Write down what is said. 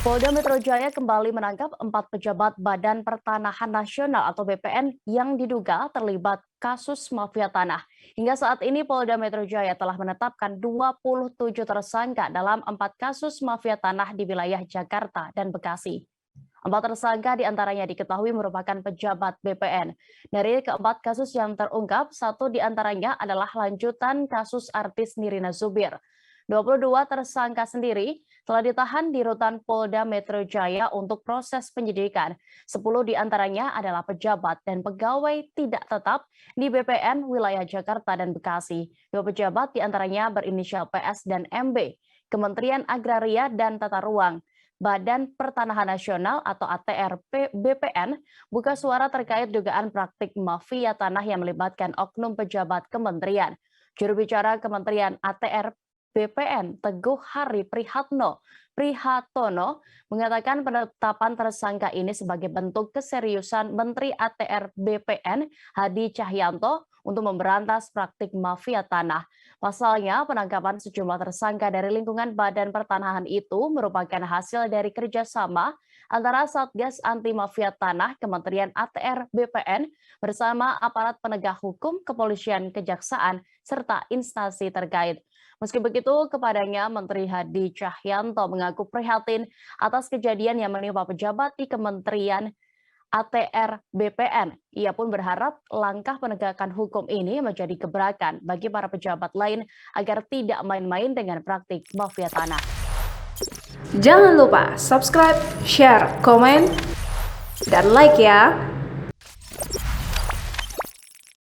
Polda Metro Jaya kembali menangkap 4 pejabat Badan Pertanahan Nasional atau BPN yang diduga terlibat kasus mafia tanah. Hingga saat ini Polda Metro Jaya telah menetapkan 27 tersangka dalam 4 kasus mafia tanah di wilayah Jakarta dan Bekasi. 4 tersangka diantaranya diketahui merupakan pejabat BPN. Dari keempat kasus yang terungkap, satu diantaranya adalah lanjutan kasus artis Nirina Zubir. 22 tersangka sendiri telah ditahan di rutan Polda Metro Jaya untuk proses penyidikan. 10 diantaranya adalah pejabat dan pegawai tidak tetap di BPN wilayah Jakarta dan Bekasi. 2 pejabat diantaranya berinisial PS dan MB, Kementerian Agraria dan Tata Ruang. Badan Pertanahan Nasional atau ATR BPN buka suara terkait dugaan praktik mafia tanah yang melibatkan oknum pejabat kementerian. Juru bicara Kementerian ATR BPN Teguh Hari Prihatono mengatakan penetapan tersangka ini sebagai bentuk keseriusan Menteri ATR BPN Hadi Cahyanto untuk memberantas praktik mafia tanah. Pasalnya, penangkapan sejumlah tersangka dari lingkungan Badan Pertanahan itu merupakan hasil dari kerjasama antara Satgas Anti Mafia Tanah Kementerian ATR BPN bersama aparat penegak hukum, kepolisian, kejaksaan, serta instansi terkait. Meski begitu, kepadanya Menteri Hadi Cahyanto mengaku prihatin atas kejadian yang menimpa pejabat di Kementerian ATR BPN. Ia pun berharap langkah penegakan hukum ini menjadi gebrakan bagi para pejabat lain agar tidak main-main dengan praktik mafia tanah. Jangan lupa subscribe, share, komen, dan like ya!